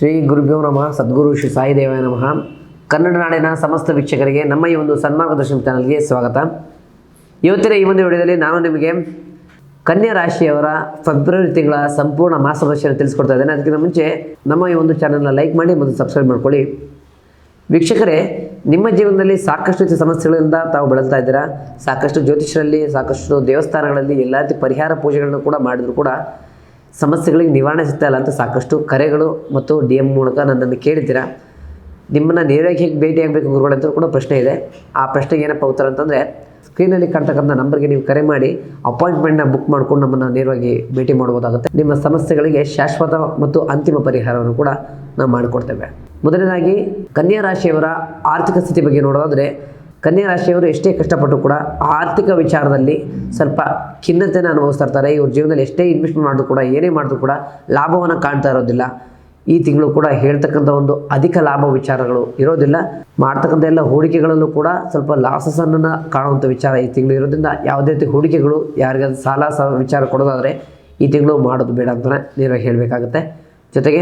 ಶ್ರೀ ಗುರುಭ್ಯೋ ನಮಃ. ಸದ್ಗುರು ಶ್ರೀ ಸಾಯಿ ದೇವಾಯ ನಮಃ. ಕನ್ನಡ ನಾಡಿನ ಸಮಸ್ತ ವೀಕ್ಷಕರಿಗೆ ನಮ್ಮ ಈ ಒಂದು ಸನ್ಮಾರ್ಗದರ್ಶನ ಚಾನಲ್ಗೆ ಸ್ವಾಗತ. ಇವತ್ತಿನ ಈ ಒಂದು ವಿಡಿಯೋದಲ್ಲಿ ನಾನು ನಿಮಗೆ ಕನ್ಯಾ ರಾಶಿಯವರ ಫೆಬ್ರವರಿ ತಿಂಗಳ ಸಂಪೂರ್ಣ ಮಾಸಭವಿಷ್ಯವನ್ನು ತಿಳಿಸ್ಕೊಡ್ತಾ ಇದ್ದೇನೆ. ಅದಕ್ಕಿಂತ ಮುಂಚೆ ನಮ್ಮ ಈ ಒಂದು ಚಾನಲ್ನ ಲೈಕ್ ಮಾಡಿ ಮತ್ತು ಸಬ್ಸ್ಕ್ರೈಬ್ ಮಾಡ್ಕೊಳ್ಳಿ. ವೀಕ್ಷಕರೇ, ನಿಮ್ಮ ಜೀವನದಲ್ಲಿ ಸಾಕಷ್ಟು ರೀತಿಯ ಸಮಸ್ಯೆಗಳಿಂದ ತಾವು ಬಳಲ್ತಾ ಇದ್ದೀರಾ. ಸಾಕಷ್ಟು ಜ್ಯೋತಿಷರಲ್ಲಿ, ಸಾಕಷ್ಟು ದೇವಸ್ಥಾನಗಳಲ್ಲಿ ಎಲ್ಲ ರೀತಿ ಪರಿಹಾರ ಪೂಜೆಗಳನ್ನು ಕೂಡ ಮಾಡಿದ್ರು ಕೂಡ ಸಮಸ್ಯೆಗಳಿಗೆ ನಿವಾರಣೆ ಸಿಗ್ತಾ ಇಲ್ಲ ಅಂತ ಸಾಕಷ್ಟು ಕರೆಗಳು ಮತ್ತು DM ಮೂಲಕ ನನ್ನನ್ನು ಕೇಳಿದ್ದೀರಾ. ನಿಮ್ಮನ್ನು ನೇರವಾಗಿ ಹೇಗೆ ಭೇಟಿಯಾಗಬೇಕು ಗುರುಗಳಂತ ಕೂಡ ಪ್ರಶ್ನೆ ಇದೆ. ಆ ಪ್ರಶ್ನೆಗೆ ಏನಪ್ಪ ಉತ್ತರ ಅಂತಂದರೆ, ಸ್ಕ್ರೀನಲ್ಲಿ ಕಾಣ್ತಕ್ಕಂಥ ನಂಬರ್ಗೆ ನೀವು ಕರೆ ಮಾಡಿ ಅಪಾಯಿಂಟ್ಮೆಂಟ್ನ ಬುಕ್ ಮಾಡ್ಕೊಂಡು ನಮ್ಮನ್ನು ನೇರವಾಗಿ ಭೇಟಿ ಮಾಡ್ಬೋದಾಗುತ್ತೆ. ನಿಮ್ಮ ಸಮಸ್ಯೆಗಳಿಗೆ ಶಾಶ್ವತ ಮತ್ತು ಅಂತಿಮ ಪರಿಹಾರವನ್ನು ಕೂಡ ನಾವು ಮಾಡಿಕೊಡ್ತೇವೆ. ಮೊದಲನೇದಾಗಿ ಕನ್ಯಾ ರಾಶಿಯವರ ಆರ್ಥಿಕ ಸ್ಥಿತಿ ಬಗ್ಗೆ ನೋಡೋದಾದರೆ, ಕನ್ಯಾ ರಾಶಿಯವರು ಎಷ್ಟೇ ಕಷ್ಟಪಟ್ಟು ಕೂಡ ಆರ್ಥಿಕ ವಿಚಾರದಲ್ಲಿ ಸ್ವಲ್ಪ ಖಿನ್ನತೆಯನ್ನು ಅನುಭವಿಸ್ತಾ ಇರ್ತಾರೆ. ಇವ್ರ ಜೀವನದಲ್ಲಿ ಎಷ್ಟೇ ಇನ್ವೆಸ್ಟ್ಮೆಂಟ್ ಮಾಡಿದ್ರು ಕೂಡ, ಏನೇ ಮಾಡಿದ್ರು ಕೂಡ ಲಾಭವನ್ನು ಕಾಣ್ತಾ ಇರೋದಿಲ್ಲ. ಈ ತಿಂಗಳು ಕೂಡ ಹೇಳ್ತಕ್ಕಂಥ ಒಂದು ಅಧಿಕ ಲಾಭ ವಿಚಾರಗಳು ಇರೋದಿಲ್ಲ. ಮಾಡ್ತಕ್ಕಂಥ ಎಲ್ಲ ಹೂಡಿಕೆಗಳಲ್ಲೂ ಕೂಡ ಸ್ವಲ್ಪ ಲಾಸಸನ್ನು ಕಾಣುವಂಥ ವಿಚಾರ ಈ ತಿಂಗಳು ಇರೋದ್ರಿಂದ ಯಾವುದೇ ರೀತಿ ಹೂಡಿಕೆಗಳು ಯಾರಿಗಾದ್ರೂ ಸಾಲ ವಿಚಾರ ಕೊಡೋದಾದರೆ ಈ ತಿಂಗಳು ಮಾಡೋದು ಬೇಡ ಅಂತಲೇ ನೇರವಾಗಿ ಹೇಳಬೇಕಾಗುತ್ತೆ. ಜೊತೆಗೆ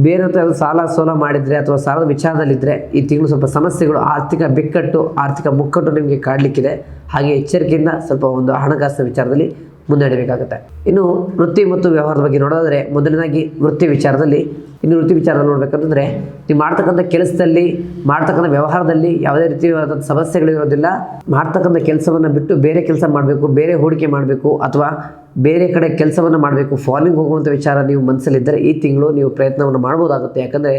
ಬೇರೆ ಸಾಲ ಸೋಲ ಮಾಡಿದರೆ ಅಥವಾ ಸಾಲದ ವಿಚಾರದಲ್ಲಿದ್ದರೆ ಈ ತಿಂಗಳು ಸ್ವಲ್ಪ ಸಮಸ್ಯೆಗಳು, ಆರ್ಥಿಕ ಬಿಕ್ಕಟ್ಟು, ಆರ್ಥಿಕ ಮುಕ್ಕಟ್ಟು ನಿಮಗೆ ಕಾಡಲಿಕ್ಕಿದೆ. ಹಾಗೆ ಎಚ್ಚರಿಕೆಯಿಂದ ಸ್ವಲ್ಪ ಒಂದು ಹಣಕಾಸಿನ ವಿಚಾರದಲ್ಲಿ ಮುನ್ನಡೆಯಬೇಕಾಗುತ್ತೆ. ಇನ್ನು ವೃತ್ತಿ ಮತ್ತು ವ್ಯವಹಾರದ ಬಗ್ಗೆ ನೋಡೋದಾದರೆ, ಮೊದಲನೇದಾಗಿ ವೃತ್ತಿ ವಿಚಾರದಲ್ಲಿ ನೋಡಬೇಕಂತಂದರೆ, ನೀವು ಮಾಡ್ತಕ್ಕಂಥ ಕೆಲಸದಲ್ಲಿ, ಮಾಡ್ತಕ್ಕಂಥ ವ್ಯವಹಾರದಲ್ಲಿ ಯಾವುದೇ ರೀತಿಯಾದ ಸಮಸ್ಯೆಗಳಿರೋದಿಲ್ಲ. ಮಾಡ್ತಕ್ಕಂಥ ಕೆಲಸವನ್ನು ಬಿಟ್ಟು ಬೇರೆ ಕೆಲಸ ಮಾಡಬೇಕು, ಬೇರೆ ಹೂಡಿಕೆ ಮಾಡಬೇಕು ಅಥವಾ ಬೇರೆ ಕಡೆ ಕೆಲಸವನ್ನು ಮಾಡಬೇಕು, ಫಾರಿನ್ಗೆ ಹೋಗುವಂಥ ವಿಚಾರ ನೀವು ಮನಸ್ಸಲ್ಲಿದ್ದರೆ ಈ ತಿಂಗಳು ನೀವು ಪ್ರಯತ್ನವನ್ನು ಮಾಡ್ಬೋದಾಗುತ್ತೆ. ಯಾಕಂದರೆ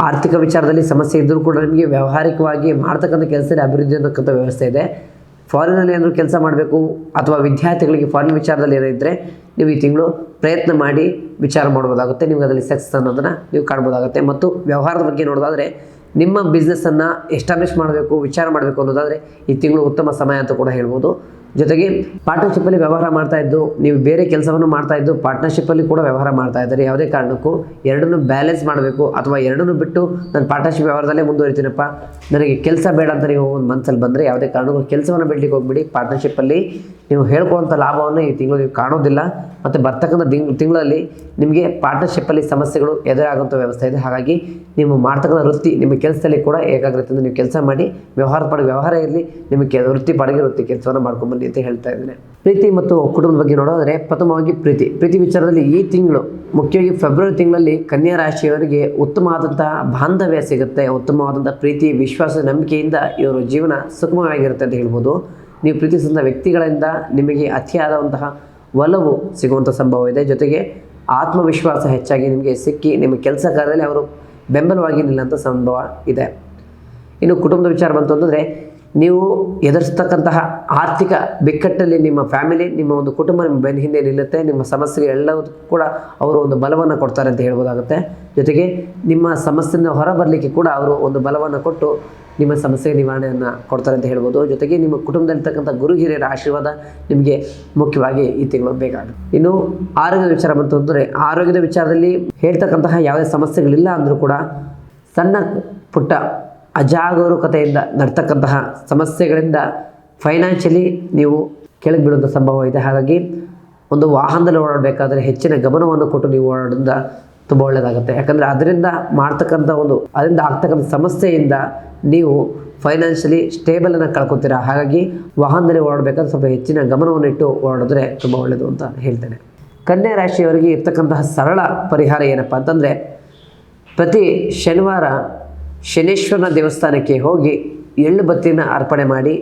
ಆರ್ಥಿಕ ವಿಚಾರದಲ್ಲಿ ಸಮಸ್ಯೆ ಇದ್ದರೂ ಕೂಡ ನಿಮಗೆ ವ್ಯಾವಹಾರಿಕವಾಗಿ ಮಾಡ್ತಕ್ಕಂಥ ಕೆಲಸದಲ್ಲಿ ಅಭಿವೃದ್ಧಿ ಅನ್ನೋಕ್ಕಂಥ ವ್ಯವಸ್ಥೆ ಇದೆ. ಫಾರಿನಲ್ಲಿ ಏನಾದರೂ ಕೆಲಸ ಮಾಡಬೇಕು ಅಥವಾ ವಿದ್ಯಾರ್ಥಿಗಳಿಗೆ ಫಾರಿನ್ ವಿಚಾರದಲ್ಲಿ ಏನಿದ್ದರೆ ನೀವು ಈ ತಿಂಗಳು ಪ್ರಯತ್ನ ಮಾಡಿ ವಿಚಾರ ಮಾಡ್ಬೋದಾಗುತ್ತೆ. ನಿಮ್ಗೆ ಅದರಲ್ಲಿ ಸಕ್ಸಸ್ ಅನ್ನೋದನ್ನು ನೀವು ಕಾಣ್ಬೋದಾಗುತ್ತೆ. ಮತ್ತು ವ್ಯವಹಾರದ ಬಗ್ಗೆ ನೋಡೋದಾದರೆ, ನಿಮ್ಮ ಬಿಸ್ನೆಸ್ಸನ್ನು ಎಸ್ಟಾಬ್ಲಿಷ್ ಮಾಡಬೇಕು, ವಿಚಾರ ಮಾಡಬೇಕು ಅನ್ನೋದಾದರೆ ಈ ತಿಂಗಳು ಉತ್ತಮ ಸಮಯ ಅಂತ ಕೂಡ ಹೇಳ್ಬೋದು. ಜೊತೆಗೆ ಪಾರ್ಟ್ನರ್ಶಿಪ್ಪಲ್ಲಿ ವ್ಯವಹಾರ ಮಾಡ್ತಾಯಿದ್ದು, ನೀವು ಬೇರೆ ಕೆಲಸವನ್ನು ಮಾಡ್ತಾಯಿದ್ದು ಪಾರ್ಟ್ನರ್ಶಿಪ್ಪಲ್ಲಿ ಕೂಡ ವ್ಯವಹಾರ ಮಾಡ್ತಾ ಇದ್ದಾರೆ. ಯಾವುದೇ ಕಾರಣಕ್ಕೂ ಎರಡನ್ನೂ ಬ್ಯಾಲೆನ್ಸ್ ಮಾಡಬೇಕು. ಅಥವಾ ಎರಡನ್ನೂ ಬಿಟ್ಟು ನಾನು ಪಾರ್ಟ್ನರ್ಶಿಪ್ ವ್ಯವಹಾರದಲ್ಲೇ ಮುಂದುವರಿತೀನಪ್ಪ, ನನಗೆ ಕೆಲಸ ಬೇಡ ಅಂತ ನೀವು ಒಂದು ಮನಸ್ಸಲ್ಲಿ ಬಂದರೆ ಯಾವುದೇ ಕಾರಣಕ್ಕೂ ಕೆಲಸವನ್ನು ಬಿಡಲಿಕ್ಕೆ ಹೋಗ್ಬಿಡಿ. ಪಾರ್ಟ್ನರ್ಶಿಪ್ಪಲ್ಲಿ ನೀವು ಹೇಳ್ಕೊಳ್ಳೋಂಥ ಲಾಭವನ್ನು ಈ ತಿಂಗಳು ನೀವು ಕಾಣೋದಿಲ್ಲ. ಮತ್ತು ಬರ್ತಕ್ಕಂಥ ತಿಂಗಳಲ್ಲಿ ನಿಮಗೆ ಪಾರ್ಟ್ನರ್ಶಿಪ್ಪಲ್ಲಿ ಸಮಸ್ಯೆಗಳು ಎದುರಾಗುವಂಥ ವ್ಯವಸ್ಥೆ ಇದೆ. ಹಾಗಾಗಿ ನೀವು ಮಾಡ್ತಕ್ಕಂಥ ವೃತ್ತಿ, ನಿಮ್ಮ ಕೆಲಸದಲ್ಲಿ ಕೂಡ ಏಕಾಗ್ರತೆಯಿಂದ ನೀವು ಕೆಲಸ ಮಾಡಿ, ವ್ಯವಹಾರ ಇರಲಿ, ನಿಮಗೆ ವೃತ್ತಿ ಕೆಲಸವನ್ನು ಮಾಡ್ಕೊಂಬನ್ನಿ ಅಂತ ಹೇಳ್ತಾ ಇದ್ದೇನೆ. ಪ್ರೀತಿ ಮತ್ತು ಕುಟುಂಬದ ಬಗ್ಗೆ ನೋಡೋದಾದರೆ, ಪ್ರಥಮವಾಗಿ ಪ್ರೀತಿ ವಿಚಾರದಲ್ಲಿ ಈ ತಿಂಗಳು, ಮುಖ್ಯವಾಗಿ ಫೆಬ್ರವರಿ ತಿಂಗಳಲ್ಲಿ ಕನ್ಯಾ ರಾಶಿಯವರಿಗೆ ಉತ್ತಮವಾದಂತಹ ಬಾಂಧವ್ಯ ಸಿಗುತ್ತೆ. ಉತ್ತಮವಾದಂಥ ಪ್ರೀತಿ, ವಿಶ್ವಾಸ, ನಂಬಿಕೆಯಿಂದ ಇವರ ಜೀವನ ಸುಗಮವಾಗಿರುತ್ತೆ ಅಂತ ಹೇಳ್ಬೋದು. ನೀವು ಪ್ರೀತಿಸಿದ ವ್ಯಕ್ತಿಗಳಿಂದ ನಿಮಗೆ ಅತಿಯಾದಂತಹ ಒಲವು ಸಿಗುವಂಥ ಸಂಭವ ಇದೆ. ಜೊತೆಗೆ ಆತ್ಮವಿಶ್ವಾಸ ಹೆಚ್ಚಾಗಿ ನಿಮಗೆ ಸಿಕ್ಕಿ ನಿಮ್ಮ ಕೆಲಸ ಕಾರ್ಯದಲ್ಲಿ ಅವರು ಬೆಂಬಲವಾಗಿ ನಿಲ್ಲುವಂಥ ಸಂಭವ ಇದೆ. ಇನ್ನು ಕುಟುಂಬದ ವಿಚಾರ ಬಂತು ಅಂತಂದರೆ, ನೀವು ಎದುರಿಸ್ತಕ್ಕಂತಹ ಆರ್ಥಿಕ ಬಿಕ್ಕಟ್ಟಲ್ಲಿ ನಿಮ್ಮ ಫ್ಯಾಮಿಲಿ, ನಿಮ್ಮ ಒಂದು ಕುಟುಂಬ ನಿಮ್ಮ ಬೆನ್ನ ಹಿಂದೆ ನಿಲ್ಲುತ್ತೆ. ನಿಮ್ಮ ಸಮಸ್ಯೆಗೆ ಎಲ್ಲವೂ ಕೂಡ ಅವರು ಒಂದು ಬಲವನ್ನು ಕೊಡ್ತಾರೆ ಅಂತ ಹೇಳ್ಬೋದಾಗುತ್ತೆ. ಜೊತೆಗೆ ನಿಮ್ಮ ಸಮಸ್ಯೆಯಿಂದ ಹೊರಬರಲಿಕ್ಕೆ ಕೂಡ ಅವರು ಒಂದು ಬಲವನ್ನು ಕೊಟ್ಟು ನಿಮ್ಮ ಸಮಸ್ಯೆಗೆ ನಿವಾರಣೆಯನ್ನು ಕೊಡ್ತಾರೆ ಅಂತ ಹೇಳ್ಬೋದು. ಜೊತೆಗೆ ನಿಮ್ಮ ಕುಟುಂಬದಲ್ಲಿರ್ತಕ್ಕಂಥ ಗುರು ಹಿರಿಯರ ಆಶೀರ್ವಾದ ನಿಮಗೆ ಮುಖ್ಯವಾಗಿ ಈ ತಿಂಗಳು ಬೇಕಾಗುತ್ತೆ. ಇನ್ನು ಆರೋಗ್ಯದ ವಿಚಾರ ಬಂತು ಅಂದರೆ, ಆರೋಗ್ಯದ ವಿಚಾರದಲ್ಲಿ ಹೇಳ್ತಕ್ಕಂತಹ ಯಾವುದೇ ಸಮಸ್ಯೆಗಳಿಲ್ಲ ಅಂದರೂ ಕೂಡ ಸಣ್ಣ ಪುಟ್ಟ ಅಜಾಗರೂಕತೆಯಿಂದ ನಡ್ತಕ್ಕಂತಹ ಸಮಸ್ಯೆಗಳಿಂದ ಫೈನಾನ್ಷಿಯಲಿ ನೀವು ಕೆಳಗೆ ಬೀಳುವಂಥ ಸಂಭವ ಇದೆ. ಹಾಗಾಗಿ ಒಂದು ವಾಹನದಲ್ಲಿ ಓಡಾಡಬೇಕಾದ್ರೆ ಹೆಚ್ಚಿನ ಗಮನವನ್ನು ಕೊಟ್ಟು ನೀವು ಓಡಾಡೋದ್ರಿಂದ ತುಂಬ ಒಳ್ಳೆಯದಾಗುತ್ತೆ. ಯಾಕಂದರೆ ಅದರಿಂದ ಆಗ್ತಕ್ಕಂಥ ಸಮಸ್ಯೆಯಿಂದ ನೀವು ಫೈನಾನ್ಷಿಯಲಿ ಸ್ಟೇಬಲನ್ನು ಕಳ್ಕೊತೀರಾ. ಹಾಗಾಗಿ ವಾಹನದಲ್ಲಿ ಓಡಾಡಬೇಕಾದ್ರೆ ಸ್ವಲ್ಪ ಹೆಚ್ಚಿನ ಗಮನವನ್ನು ಇಟ್ಟು ಓಡಾಡಿದ್ರೆ ತುಂಬ ಒಳ್ಳೆಯದು ಅಂತ ಹೇಳ್ತೇನೆ. ಕನ್ಯಾ ರಾಶಿಯವರಿಗೆ ಇರ್ತಕ್ಕಂತಹ ಸರಳ ಪರಿಹಾರ ಏನಪ್ಪ ಅಂತಂದರೆ, ಪ್ರತಿ ಶನಿವಾರ ಶನೇಶ್ವರನ ದೇವಸ್ಥಾನಕ್ಕೆ ಹೋಗಿ ಎಳ್ಳು ಬತ್ತಿಯನ್ನು ಅರ್ಪಣೆ ಮಾಡಿ,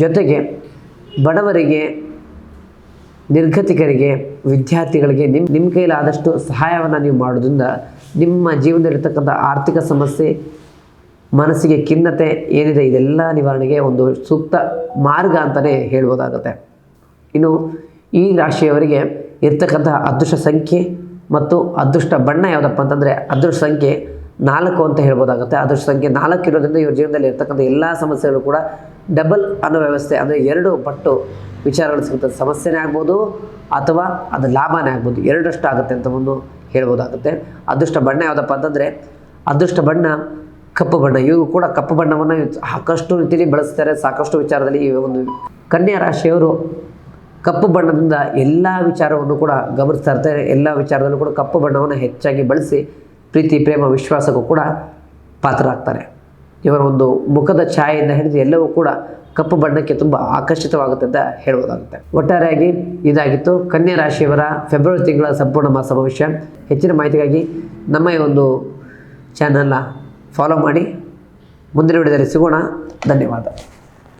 ಜೊತೆಗೆ ಬಡವರಿಗೆ, ನಿರ್ಗತಿಕರಿಗೆ, ವಿದ್ಯಾರ್ಥಿಗಳಿಗೆ ನಿಮ್ಮ ಕೈಲಾದಷ್ಟು ಸಹಾಯವನ್ನು ನೀವು ಮಾಡೋದ್ರಿಂದ ನಿಮ್ಮ ಜೀವನದಲ್ಲಿರ್ತಕ್ಕಂಥ ಆರ್ಥಿಕ ಸಮಸ್ಯೆ, ಮನಸ್ಸಿಗೆ ಖಿನ್ನತೆ ಏನಿದೆ ಇದೆಲ್ಲ ನಿವಾರಣೆಗೆ ಒಂದು ಸೂಕ್ತ ಮಾರ್ಗ ಅಂತಲೇ ಹೇಳ್ಬೋದಾಗುತ್ತೆ. ಇನ್ನು ಈ ರಾಶಿಯವರಿಗೆ ಇರ್ತಕ್ಕಂತಹ ಅದೃಷ್ಟ ಸಂಖ್ಯೆ ಮತ್ತು ಅದೃಷ್ಟ ಬಣ್ಣ ಯಾವುದಪ್ಪ ಅಂತಂದರೆ, ಅದೃಷ್ಟ ಸಂಖ್ಯೆ 4 ಅಂತ ಹೇಳ್ಬೋದಾಗುತ್ತೆ. ಅದೃಷ್ಟ ಸಂಖ್ಯೆ 4 ಇರೋದ್ರಿಂದ ಇವ್ರ ಜೀವನದಲ್ಲಿ ಇರ್ತಕ್ಕಂಥ ಎಲ್ಲ ಸಮಸ್ಯೆಗಳು ಕೂಡ ಡಬಲ್ ಅನ್ನೋ ವ್ಯವಸ್ಥೆ, ಅಂದರೆ 2 ಪಟ್ಟು ವಿಚಾರಗಳು ಸಿಗುತ್ತೆ. ಸಮಸ್ಯೆನೇ ಆಗ್ಬೋದು ಅಥವಾ ಅದು ಲಾಭನೇ ಆಗ್ಬೋದು, 2ರಷ್ಟು ಆಗುತ್ತೆ ಅಂತ ಒಂದು ಹೇಳ್ಬೋದಾಗುತ್ತೆ. ಅದೃಷ್ಟ ಬಣ್ಣ ಯಾವುದಪ್ಪ ಅಂತಂದರೆ, ಅದೃಷ್ಟ ಬಣ್ಣ ಕಪ್ಪು ಬಣ್ಣ. ಇವರು ಕೂಡ ಕಪ್ಪು ಬಣ್ಣವನ್ನು ಸಾಕಷ್ಟು ರೀತಿಯಲ್ಲಿ ಬಳಸ್ತಾರೆ. ಸಾಕಷ್ಟು ವಿಚಾರದಲ್ಲಿ ಈ ಒಂದು ಕನ್ಯಾ ರಾಶಿಯವರು ಕಪ್ಪು ಬಣ್ಣದಿಂದ ಎಲ್ಲ ವಿಚಾರವನ್ನು ಕೂಡ ಗಮನಿಸ್ತಾ ಇರ್ತಾರೆ. ಎಲ್ಲ ವಿಚಾರದಲ್ಲೂ ಕೂಡ ಕಪ್ಪು ಬಣ್ಣವನ್ನು ಹೆಚ್ಚಾಗಿ ಬಳಸಿ ಪ್ರೀತಿ ಪ್ರೇಮ ವಿಶ್ವಾಸಕ್ಕೂ ಕೂಡ ಪಾತ್ರರಾಗ್ತಾರೆ. ಇವರ ಒಂದು ಮುಖದ ಛಾಯೆಯಿಂದ ಹಿಡಿದು ಎಲ್ಲವೂ ಕೂಡ ಕಪ್ಪು ಬಣ್ಣಕ್ಕೆ ತುಂಬ ಆಕರ್ಷಿತವಾಗುತ್ತೆ ಅಂತ ಹೇಳ್ಬೋದಾಗುತ್ತೆ. ಒಟ್ಟಾರೆಯಾಗಿ ಇದಾಗಿತ್ತು ಕನ್ಯಾ ರಾಶಿಯವರ ಫೆಬ್ರವರಿ ತಿಂಗಳ ಸಂಪೂರ್ಣ ಮಾಸ ಭವಿಷ್ಯ. ಹೆಚ್ಚಿನ ಮಾಹಿತಿಗಾಗಿ ನಮ್ಮ ಈ ಒಂದು ಚಾನಲ್ನ ಫಾಲೋ ಮಾಡಿ. ಮುಂದಿನ ವಿಡಿಯೋದಲ್ಲಿ ಸಿಗೋಣ. ಧನ್ಯವಾದ.